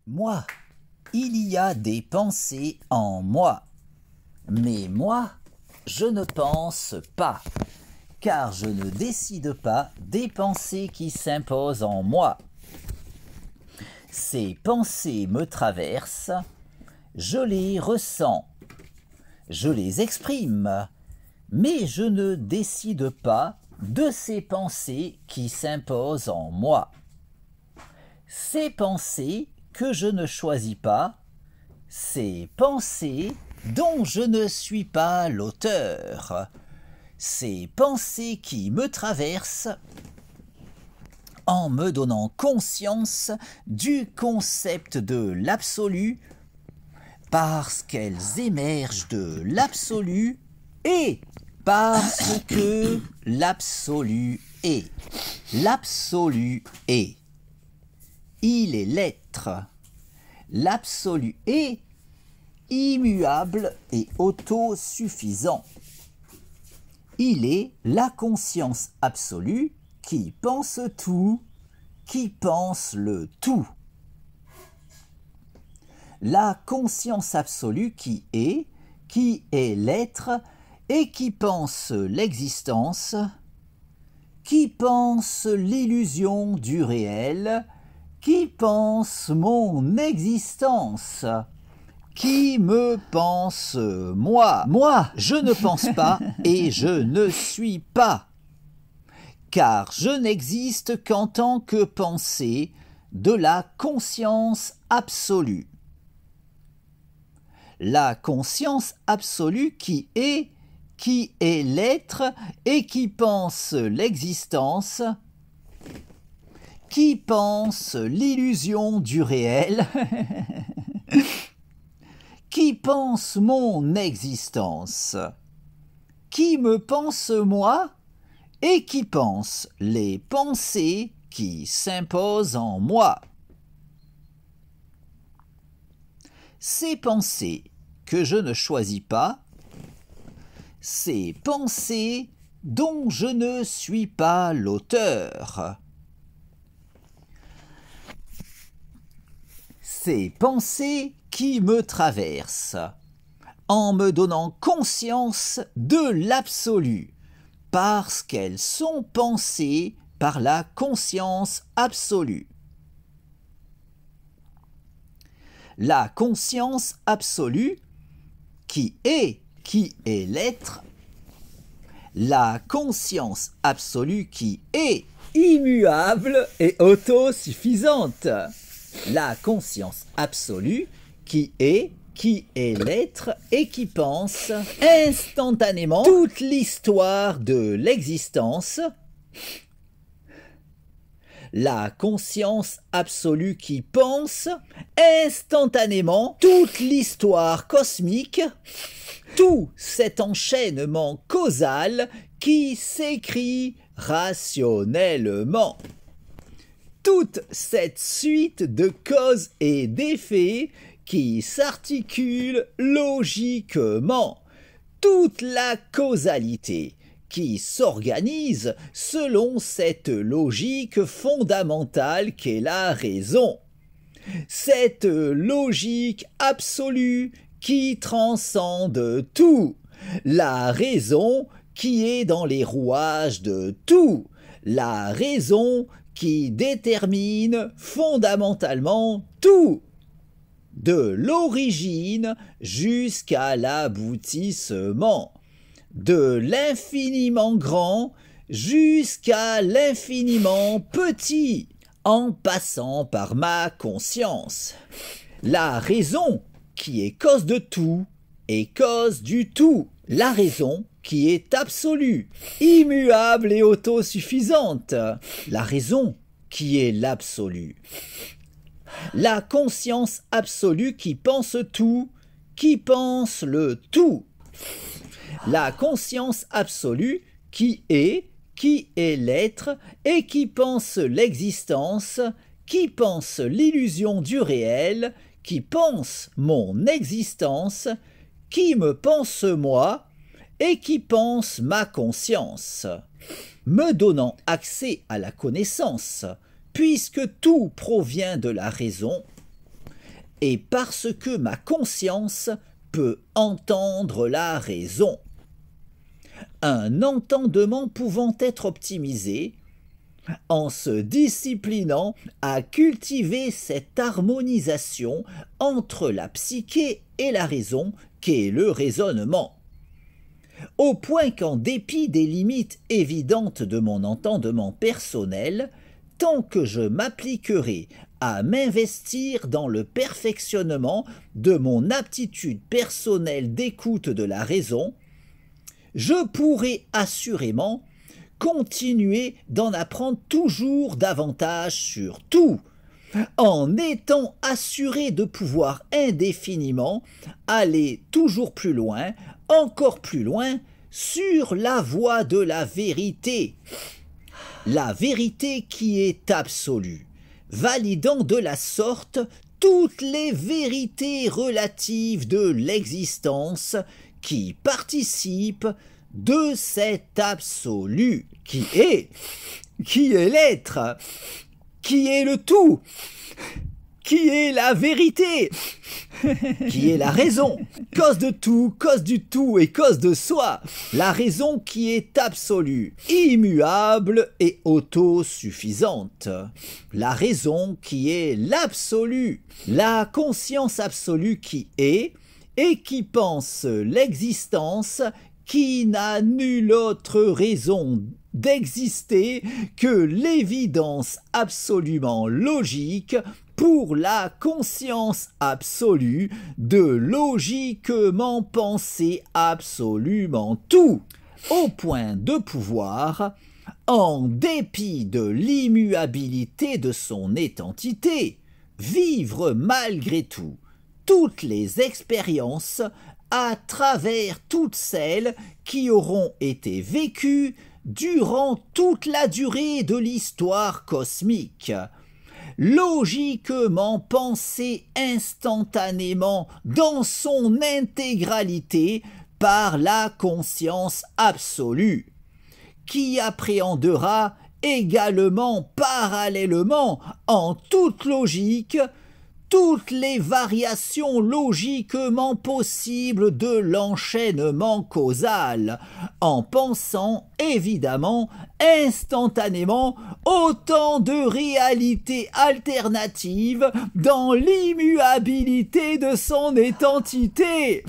Moi, il y a des pensées en moi. Mais moi, je ne pense pas, car je ne décide pas des pensées qui s'imposent en moi. Ces pensées me traversent, je les ressens, je les exprime, mais je ne décide pas de ces pensées qui s'imposent en moi. Ces pensées que je ne choisis pas, ces pensées dont je ne suis pas l'auteur, ces pensées qui me traversent en me donnant conscience du concept de l'absolu, parce qu'elles émergent de l'absolu et parce que l'absolu est. L'absolu est. Il est l'être. L'absolu est immuable et autosuffisant. Il est la conscience absolue qui pense tout, qui pense le tout. La conscience absolue qui est l'être et qui pense l'existence, qui pense l'illusion du réel, qui pense mon existence, qui me pense moi. Moi, je ne pense pas et je ne suis pas, car je n'existe qu'en tant que pensée de la conscience absolue. La conscience absolue qui est l'être et qui pense l'existence, qui pense l'illusion du réel, qui pense mon existence, qui me pense moi et qui pense les pensées qui s'imposent en moi. Ces pensées que je ne choisis pas, ces pensées dont je ne suis pas l'auteur. Ces pensées qui me traversent en me donnant conscience de l'absolu, parce qu'elles sont pensées par la conscience absolue. La conscience absolue qui est l'être, la conscience absolue qui est immuable et autosuffisante, la conscience absolue qui est l'être et qui pense instantanément toute l'histoire de l'existence, la conscience absolue qui pense instantanément toute l'histoire cosmique, tout cet enchaînement causal qui s'écrit rationnellement. Toute cette suite de causes et d'effets qui s'articule logiquement, toute la causalité qui s'organise selon cette logique fondamentale qu'est la raison. Cette logique absolue qui transcende tout, la raison qui est dans les rouages de tout, la raison qui détermine fondamentalement tout, de l'origine jusqu'à l'aboutissement, de l'infiniment grand jusqu'à l'infiniment petit, en passant par ma conscience. La raison qui est cause de tout et cause du tout. La raison qui est absolue, immuable et autosuffisante. La raison qui est l'absolu. La conscience absolue qui pense tout, qui pense le tout. La conscience absolue qui est l'être et qui pense l'existence, qui pense l'illusion du réel, qui pense mon existence, qui me pense moi et qui pense ma conscience, me donnant accès à la connaissance, puisque tout provient de la raison, et parce que ma conscience peut entendre la raison. Un entendement pouvant être optimisé en se disciplinant à cultiver cette harmonisation entre la psyché et la raison qu'est le raisonnement. Au point qu'en dépit des limites évidentes de mon entendement personnel, tant que je m'appliquerai à m'investir dans le perfectionnement de mon aptitude personnelle d'écoute de la raison, je pourrai assurément continuer d'en apprendre toujours davantage sur tout, en étant assuré de pouvoir indéfiniment aller toujours plus loin, encore plus loin, sur la voie de la vérité qui est absolue, validant de la sorte toutes les vérités relatives de l'existence qui participent de cet absolu qui est l'être, qui est le tout, qui est la vérité, qui est la raison, cause de tout, cause du tout et cause de soi, la raison qui est absolue, immuable et autosuffisante, la raison qui est l'absolu, la conscience absolue qui est et qui pense l'existence, qui n'a nulle autre raison d'exister que l'évidence absolument logique pour la conscience absolue de logiquement penser absolument tout, au point de pouvoir, en dépit de l'immuabilité de son étentité, vivre malgré tout toutes les expériences à travers toutes celles qui auront été vécues durant toute la durée de l'histoire cosmique, logiquement pensée instantanément dans son intégralité par la conscience absolue, qui appréhendera également parallèlement en toute logique toutes les variations logiquement possibles de l'enchaînement causal, en pensant évidemment instantanément autant de réalités alternatives dans l'immuabilité de son étentité,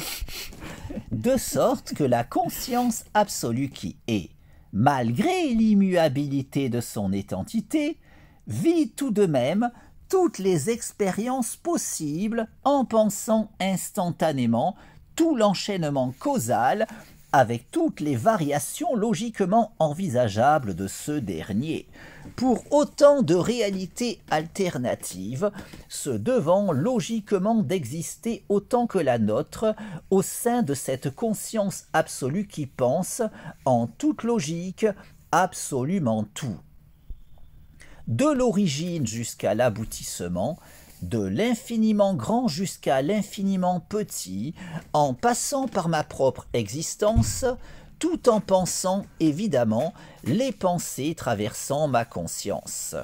de sorte que la conscience absolue qui est, malgré l'immuabilité de son étentité, vit tout de même toutes les expériences possibles en pensant instantanément tout l'enchaînement causal avec toutes les variations logiquement envisageables de ce dernier, pour autant de réalités alternatives, se devant logiquement d'exister autant que la nôtre au sein de cette conscience absolue qui pense, en toute logique, absolument tout. De l'origine jusqu'à l'aboutissement, de l'infiniment grand jusqu'à l'infiniment petit, en passant par ma propre existence, tout en pensant évidemment les pensées traversant ma conscience.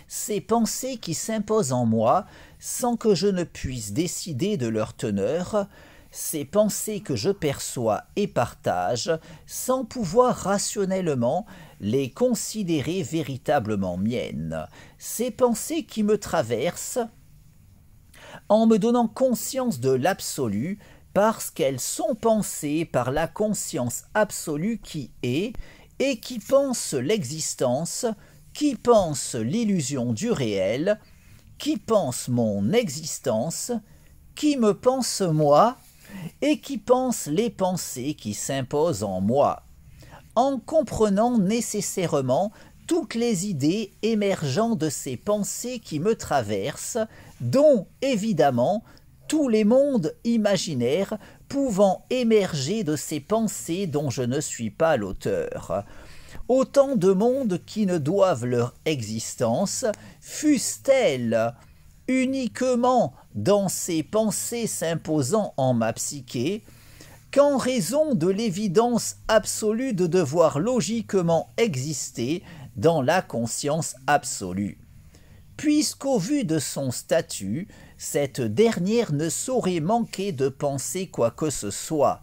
Ces pensées qui s'imposent en moi sans que je ne puisse décider de leur teneur, ces pensées que je perçois et partage sans pouvoir rationnellement les considérer véritablement miennes, ces pensées qui me traversent en me donnant conscience de l'absolu parce qu'elles sont pensées par la conscience absolue qui est et qui pense l'existence, qui pense l'illusion du réel, qui pense mon existence, qui me pense moi et qui pense les pensées qui s'imposent en moi, en comprenant nécessairement toutes les idées émergeant de ces pensées qui me traversent, dont évidemment tous les mondes imaginaires pouvant émerger de ces pensées dont je ne suis pas l'auteur. Autant de mondes qui ne doivent leur existence, fussent-elles uniquement dans ces pensées s'imposant en ma psyché, qu'en raison de l'évidence absolue de devoir logiquement exister dans la conscience absolue. puisqu'au vu de son statut, cette dernière ne saurait manquer de penser quoi que ce soit,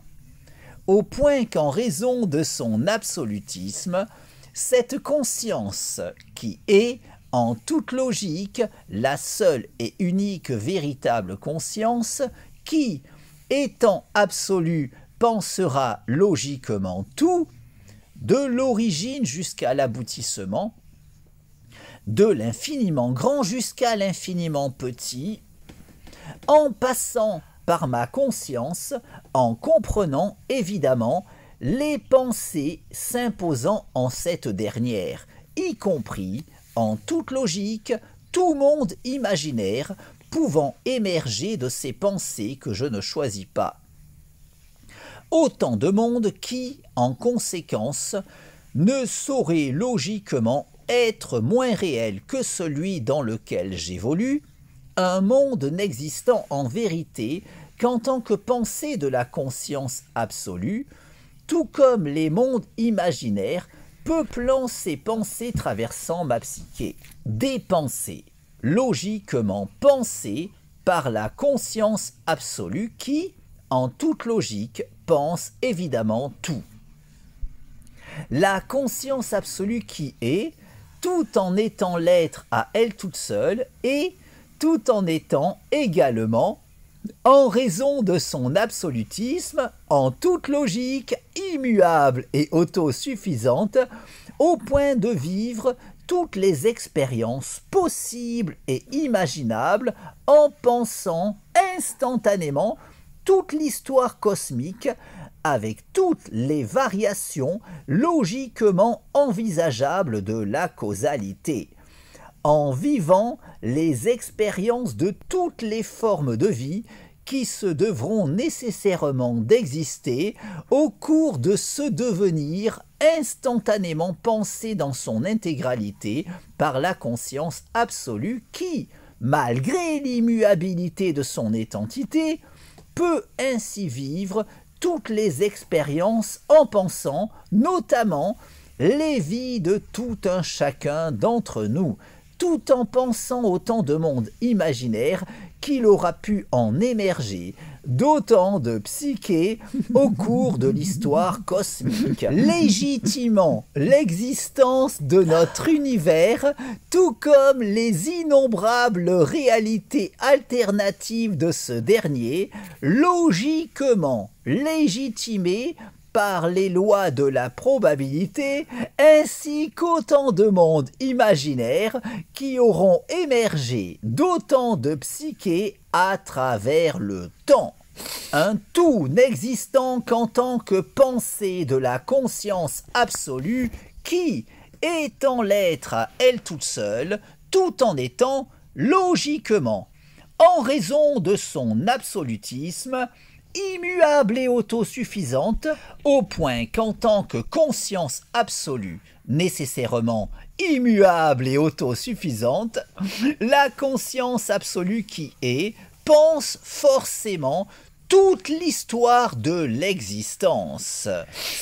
au point qu'en raison de son absolutisme, cette conscience qui est, en toute logique, la seule et unique véritable conscience qui, étant absolue, pensera logiquement tout, de l'origine jusqu'à l'aboutissement, de l'infiniment grand jusqu'à l'infiniment petit, en passant par ma conscience, en comprenant évidemment les pensées s'imposant en cette dernière, y compris, en toute logique, tout monde imaginaire pouvant émerger de ces pensées que je ne choisis pas. Autant de monde qui, en conséquence, ne saurait logiquement être moins réel que celui dans lequel j'évolue, un monde n'existant en vérité qu'en tant que pensée de la conscience absolue, tout comme les mondes imaginaires peuplant ces pensées traversant ma psyché. Des pensées logiquement pensées par la conscience absolue qui, en toute logique, pense évidemment tout. La conscience absolue qui est, tout en étant l'être à elle toute seule, et tout en étant également, en raison de son absolutisme, en toute logique, immuable et autosuffisante, au point de vivre toutes les expériences possibles et imaginables en pensant instantanément toute l'histoire cosmique avec toutes les variations logiquement envisageables de la causalité, en vivant les expériences de toutes les formes de vie qui se devront nécessairement d'exister au cours de ce devenir instantanément pensé dans son intégralité par la conscience absolue qui, malgré l'immuabilité de son identité, peut ainsi vivre toutes les expériences en pensant notamment les vies de tout un chacun d'entre nous, tout en pensant autant de mondes imaginaires qu'il aura pu en émerger, d'autant de psyché au cours de l'histoire cosmique, légitimant l'existence de notre univers, tout comme les innombrables réalités alternatives de ce dernier, logiquement légitimées par les lois de la probabilité, ainsi qu'autant de mondes imaginaires qui auront émergé d'autant de psyché à travers le temps. Un tout n'existant qu'en tant que pensée de la conscience absolue qui, étant l'être à elle toute seule, tout en étant logiquement, en raison de son absolutisme, immuable et autosuffisante, au point qu'en tant que conscience absolue, nécessairement immuable et autosuffisante, la conscience absolue qui est, pense forcément toute l'histoire de l'existence.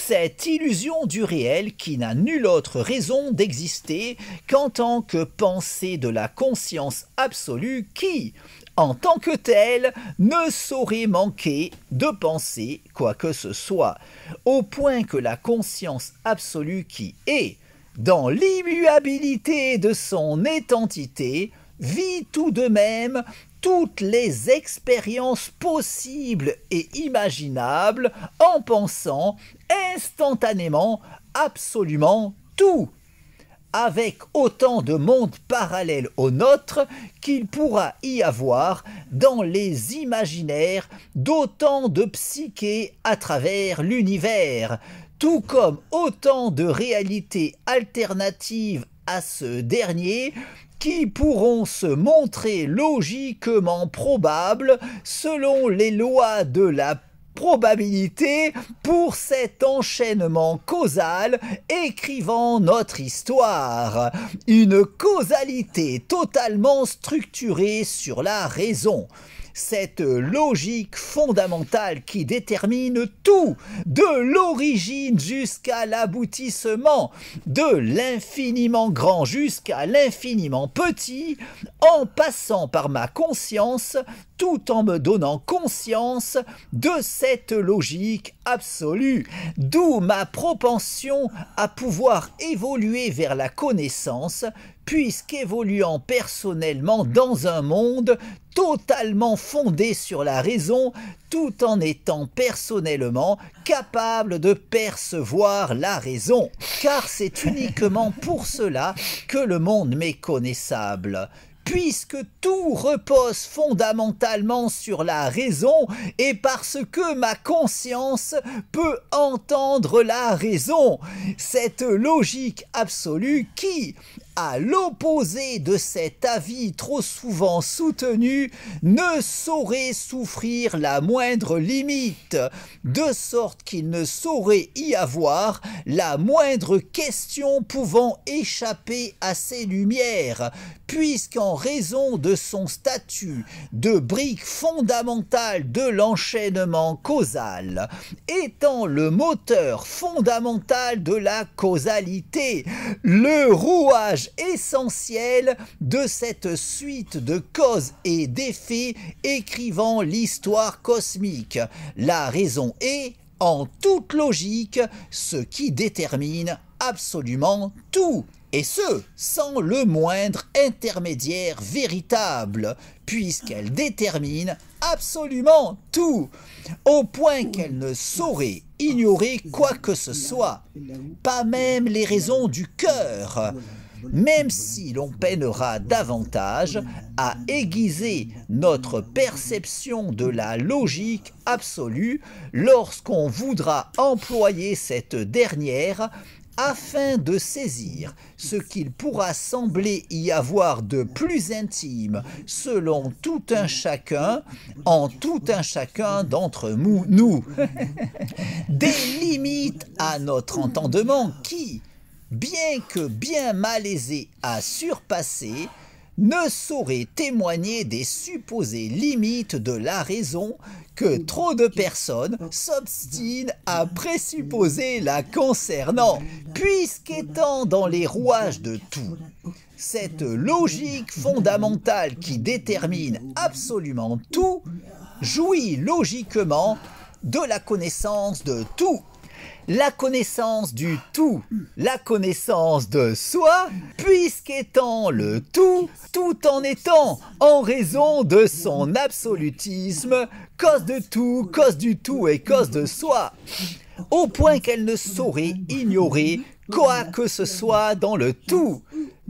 Cette illusion du réel qui n'a nulle autre raison d'exister qu'en tant que pensée de la conscience absolue qui, en tant que telle, ne saurait manquer de penser quoi que ce soit, au point que la conscience absolue qui est, dans l'immuabilité de son identité, vit tout de même toutes les expériences possibles et imaginables en pensant instantanément absolument tout, avec autant de mondes parallèles au nôtre qu'il pourra y avoir dans les imaginaires d'autant de psyché à travers l'univers, tout comme autant de réalités alternatives à ce dernier qui pourront se montrer logiquement probables selon les lois de la probabilité pour cet enchaînement causal écrivant notre histoire, une causalité totalement structurée sur la raison, cette logique fondamentale qui détermine tout, de l'origine jusqu'à l'aboutissement, de l'infiniment grand jusqu'à l'infiniment petit, en passant par ma conscience, tout en me donnant conscience de cette logique absolue, d'où ma propension à pouvoir évoluer vers la connaissance, puisqu'évoluant personnellement dans un monde totalement fondé sur la raison, tout en étant personnellement capable de percevoir la raison, car c'est uniquement pour cela que le monde m'est connaissable. Puisque tout repose fondamentalement sur la raison et parce que ma conscience peut entendre la raison. Cette logique absolue qui, à l'opposé de cet avis trop souvent soutenu, ne saurait souffrir la moindre limite, de sorte qu'il ne saurait y avoir la moindre question pouvant échapper à ses lumières, puisqu'en raison de son statut de brique fondamentale de l'enchaînement causal, étant le moteur fondamental de la causalité, le rouage essentiel de cette suite de causes et d'effets écrivant l'histoire cosmique. La raison est, en toute logique, ce qui détermine absolument tout. Et ce, sans le moindre intermédiaire véritable, puisqu'elle détermine absolument tout, au point qu'elle ne saurait ignorer quoi que ce soit, pas même les raisons du cœur, même si l'on peinera davantage à aiguiser notre perception de la logique absolue lorsqu'on voudra employer cette dernière afin de saisir ce qu'il pourra sembler y avoir de plus intime selon tout un chacun, en tout un chacun d'entre nous. Des limites à notre entendement qui, bien que bien malaisé à surpasser, ne saurait témoigner des supposées limites de la raison que trop de personnes s'obstinent à présupposer la concernant, puisqu'étant dans les rouages de tout, cette logique fondamentale qui détermine absolument tout, jouit logiquement de la connaissance de tout. La connaissance du tout, la connaissance de soi, puisqu'étant le tout, tout en étant, en raison de son absolutisme, cause de tout, cause du tout et cause de soi, au point qu'elle ne saurait ignorer quoi que ce soit dans le tout,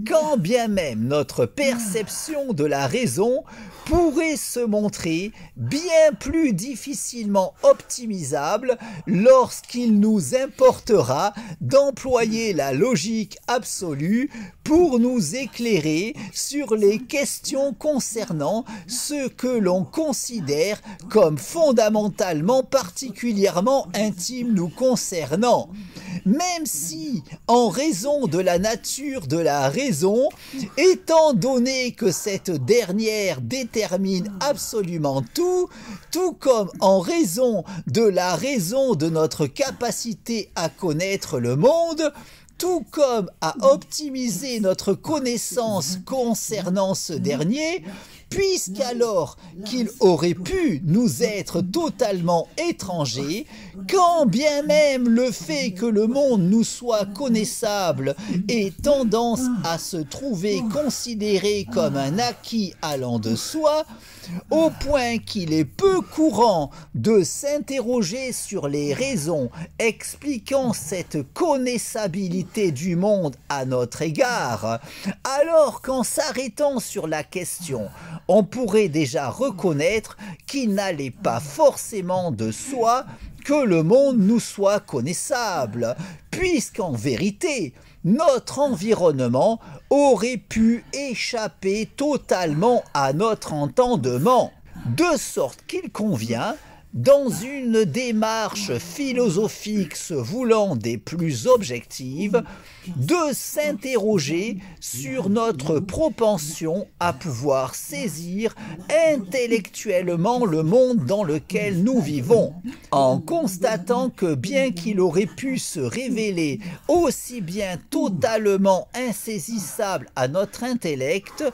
quand bien même notre perception de la raison pourrait se montrer bien plus difficilement optimisable lorsqu'il nous importera d'employer la logique absolue pour nous éclairer sur les questions concernant ce que l'on considère comme fondamentalement particulièrement intime nous concernant. Même si, en raison de la nature de la raison, étant donné que cette dernière détermine absolument tout, tout comme en raison de notre capacité à connaître le monde, tout comme à optimiser notre connaissance concernant ce dernier, puisqu'alors qu'il aurait pu nous être totalement étranger, quand bien même le fait que le monde nous soit connaissable ait tendance à se trouver considéré comme un acquis allant de soi, au point qu'il est peu courant de s'interroger sur les raisons expliquant cette connaissabilité du monde à notre égard, alors qu'en s'arrêtant sur la question, on pourrait déjà reconnaître qu'il n'allait pas forcément de soi que le monde nous soit connaissable, puisqu'en vérité, notre environnement aurait pu échapper totalement à notre entendement, de sorte qu'il convient, dans une démarche philosophique se voulant des plus objectives, de s'interroger sur notre propension à pouvoir saisir intellectuellement le monde dans lequel nous vivons, en constatant que bien qu'il aurait pu se révéler aussi bien totalement insaisissable à notre intellect,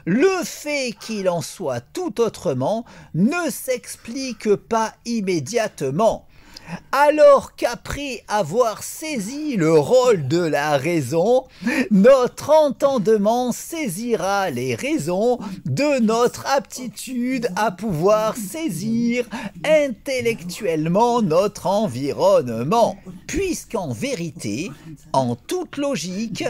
le fait qu'il en soit tout autrement ne s'explique pas immédiatement. Alors qu'après avoir saisi le rôle de la raison, notre entendement saisira les raisons de notre aptitude à pouvoir saisir intellectuellement notre environnement. Puisqu'en vérité, en toute logique,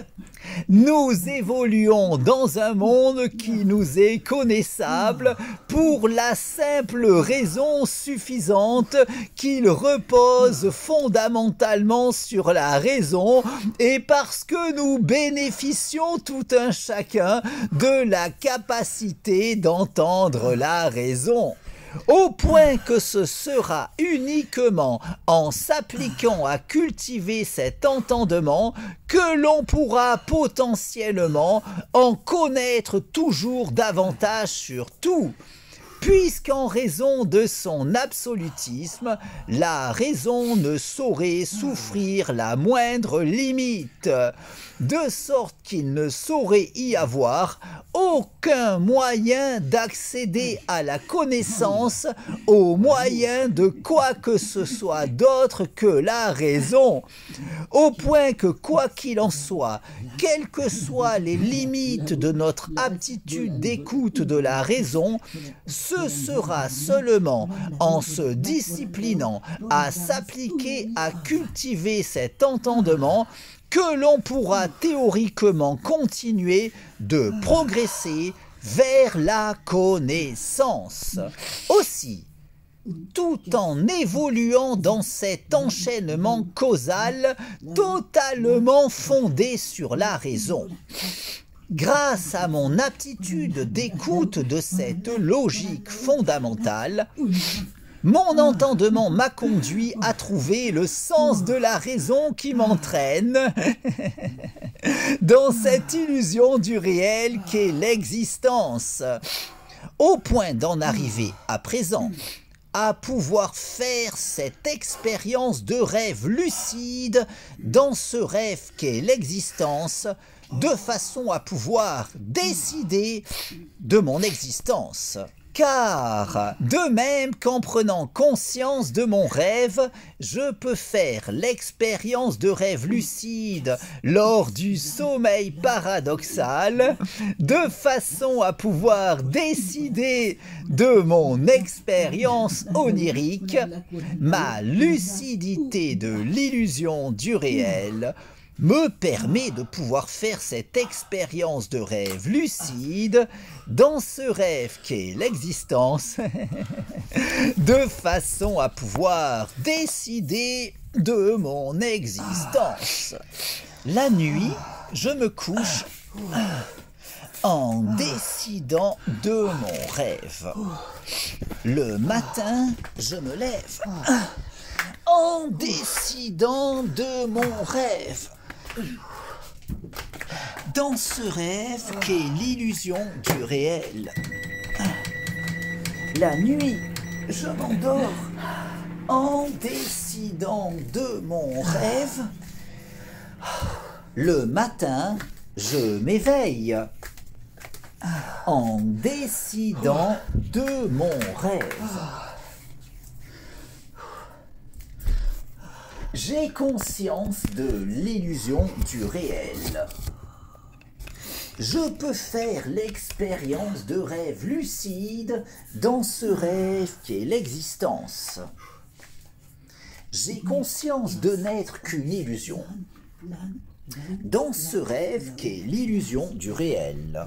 nous évoluons dans un monde qui nous est connaissable pour la simple raison suffisante qu'il repose fondamentalement sur la raison et parce que nous bénéficions tout un chacun de la capacité d'entendre la raison. Au point que ce sera uniquement en s'appliquant à cultiver cet entendement que l'on pourra potentiellement en connaître toujours davantage sur tout. Puisqu'en raison de son absolutisme, la raison ne saurait souffrir la moindre limite, de sorte qu'il ne saurait y avoir aucun moyen d'accéder à la connaissance au moyen de quoi que ce soit d'autre que la raison, au point que quoi qu'il en soit, quelles que soient les limites de notre aptitude d'écoute de la raison, ce sera seulement en se disciplinant à s'appliquer à cultiver cet entendement que l'on pourra théoriquement continuer de progresser vers la connaissance. Aussi, tout en évoluant dans cet enchaînement causal totalement fondé sur la raison. Grâce à mon aptitude d'écoute de cette logique fondamentale, mon entendement m'a conduit à trouver le sens de la raison qui m'entraîne dans cette illusion du réel qu'est l'existence, au point d'en arriver à présent à pouvoir faire cette expérience de rêve lucide dans ce rêve qu'est l'existence, de façon à pouvoir décider de mon existence. Car, de même qu'en prenant conscience de mon rêve, je peux faire l'expérience de rêve lucide lors du sommeil paradoxal, de façon à pouvoir décider de mon expérience onirique, ma lucidité de l'illusion du réel me permet de pouvoir faire cette expérience de rêve lucide dans ce rêve qu'est l'existence, de façon à pouvoir décider de mon existence. La nuit, je me couche en décidant de mon rêve. Le matin, je me lève en décidant de mon rêve. Dans ce rêve qu'est l'illusion du réel. La nuit, je m'endors en décidant de mon rêve. Le matin, je m'éveille en décidant de mon rêve. J'ai conscience de l'illusion du réel. Je peux faire l'expérience de rêve lucide dans ce rêve qu'est l'existence. J'ai conscience de n'être qu'une illusion dans ce rêve qu'est l'illusion du réel.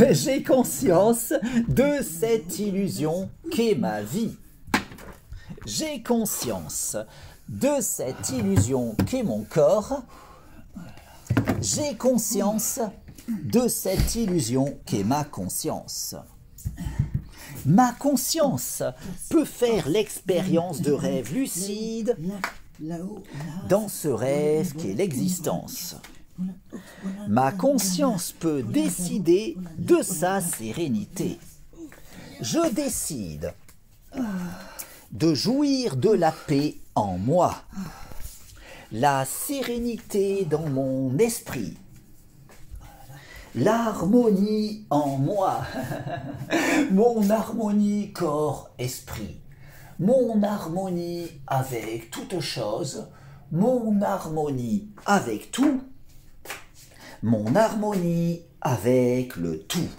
J'ai conscience de cette illusion qu'est ma vie. J'ai conscience de cette illusion qu'est mon corps. J'ai conscience de cette illusion qu'est ma conscience. Ma conscience peut faire l'expérience de rêves lucides dans ce rêve qu'est l'existence. Ma conscience peut décider de sa sérénité. Je décide de jouir de la paix en moi, la sérénité dans mon esprit, l'harmonie en moi, mon harmonie corps-esprit, mon harmonie avec toute chose, mon harmonie avec tout, mon harmonie avec le tout.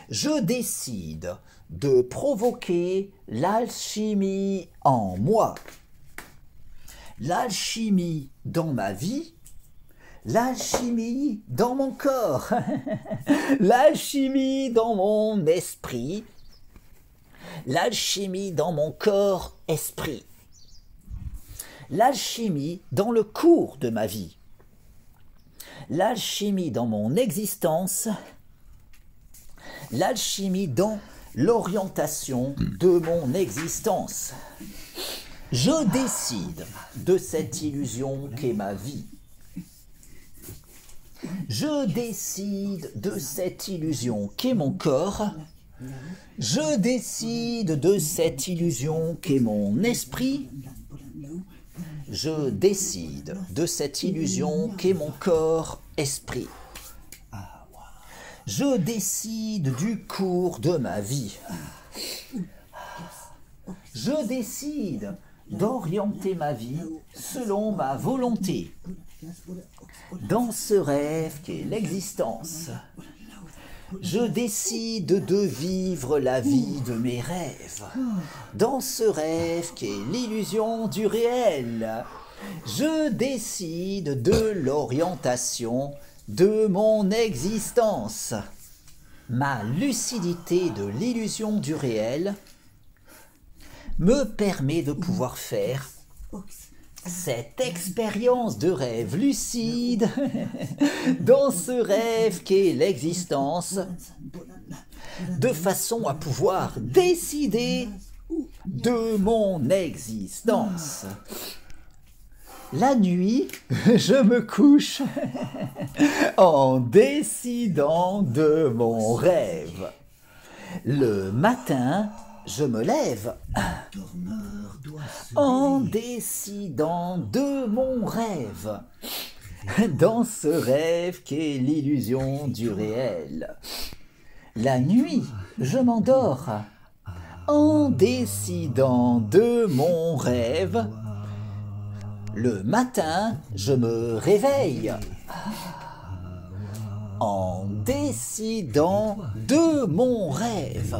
Je décide de provoquer l'alchimie en moi, l'alchimie dans ma vie, l'alchimie dans mon corps, l'alchimie dans mon esprit, l'alchimie dans mon corps-esprit, l'alchimie dans le cours de ma vie, l'alchimie dans mon existence, l'alchimie dans l'orientation de mon existence. Je décide de cette illusion qu'est ma vie. Je décide de cette illusion qu'est mon corps. Je décide de cette illusion qu'est mon esprit. Je décide de cette illusion qu'est mon corps-esprit. Je décide du cours de ma vie. Je décide d'orienter ma vie selon ma volonté. Dans ce rêve qu'est l'existence, je décide de vivre la vie de mes rêves. Dans ce rêve qu'est l'illusion du réel, je décide de l'orientation de mon existence. Ma lucidité de l'illusion du réel me permet de pouvoir faire cette expérience de rêve lucide dans ce rêve qu'est l'existence, de façon à pouvoir décider de mon existence. La nuit, je me couche en décidant de mon rêve. Le matin, je me lève en décidant de mon rêve. Dans ce rêve qu'est l'illusion du réel. La nuit, je m'endors en décidant de mon rêve. Le matin, je me réveille en décidant de mon rêve.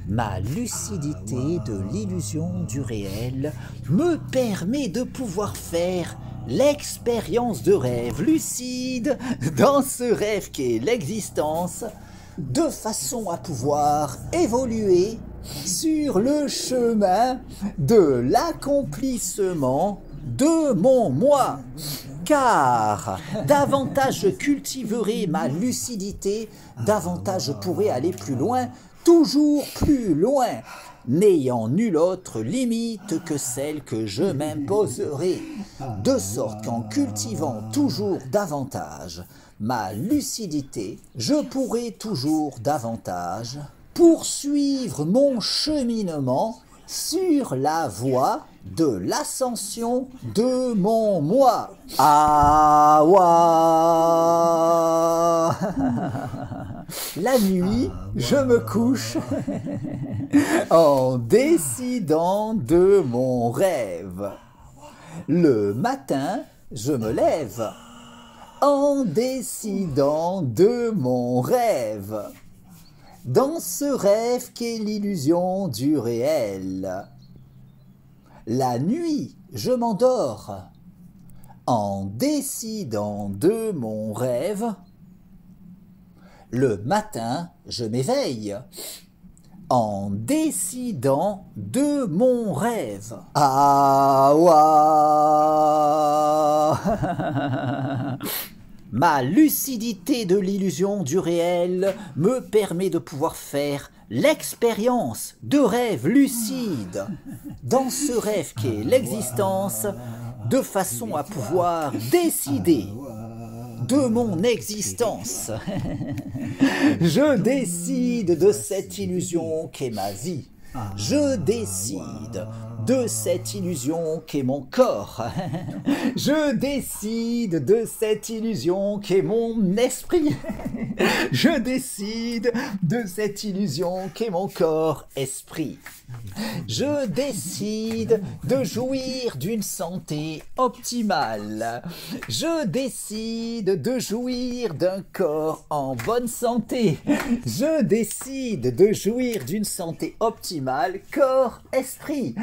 Ma lucidité de l'illusion du réel me permet de pouvoir faire l'expérience de rêve lucide dans ce rêve qu'est l'existence, de façon à pouvoir évoluer sur le chemin de l'accomplissement de mon moi. Car davantage je cultiverai ma lucidité, davantage je pourrai aller plus loin, toujours plus loin, n'ayant nulle autre limite que celle que je m'imposerai, de sorte qu'en cultivant toujours davantage ma lucidité, je pourrai toujours davantage poursuivre mon cheminement sur la voie de l'ascension de mon moi. Awa. La nuit, je me couche en décidant de mon rêve. Le matin, je me lève en décidant de mon rêve. Dans ce rêve qu'est l'illusion du réel. La nuit, je m'endors en décidant de mon rêve. Le matin, je m'éveille en décidant de mon rêve. Awa. Ma lucidité de l'illusion du réel me permet de pouvoir faire l'expérience de rêve lucide. Dans ce rêve qu'est l'existence, de façon à pouvoir décider de mon existence. Je décide de cette illusion qu'est ma vie. Je décide de cette illusion qu'est mon corps. Je décide de cette illusion qu'est mon esprit. Je décide de cette illusion qu'est mon corps-esprit. Je décide de jouir d'une santé optimale. Je décide de jouir d'un corps en bonne santé. Je décide de jouir d'une santé optimale, corps-esprit.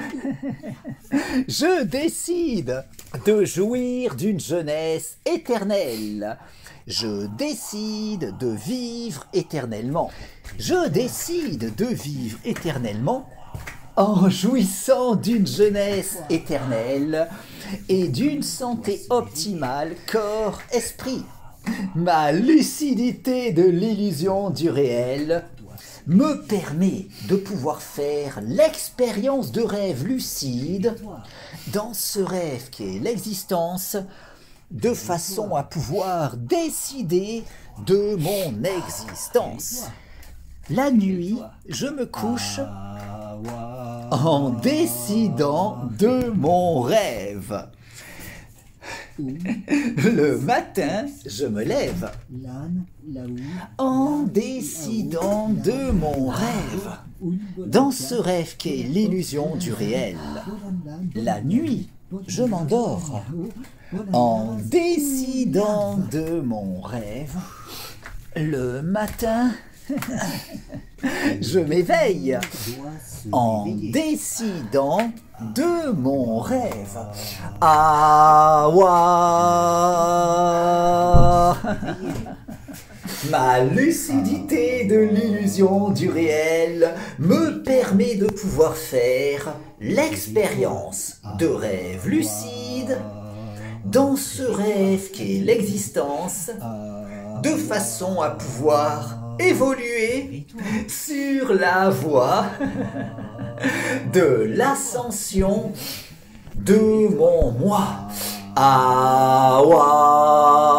Je décide de jouir d'une jeunesse éternelle. Je décide de vivre éternellement. Je décide de vivre éternellement en jouissant d'une jeunesse éternelle et d'une santé optimale corps-esprit. Ma lucidité de l'illusion du réel me permet de pouvoir faire l'expérience de rêve lucide dans ce rêve qu'est l'existence, de façon à pouvoir décider de mon existence. La nuit, je me couche en décidant de mon rêve. Le matin, je me lève en décidant de mon rêve. Dans ce rêve qu'est l'illusion du réel. La nuit, je m'endors en décidant de mon rêve. Le matin, je m'éveille en décidant de mon rêve. Ah, ouah. Ma lucidité de l'illusion du réel me permet de pouvoir faire l'expérience de rêve lucide dans ce rêve qu'est l'existence, de façon à pouvoir évoluer sur la voie de l'ascension de mon moi. Ah, ouah.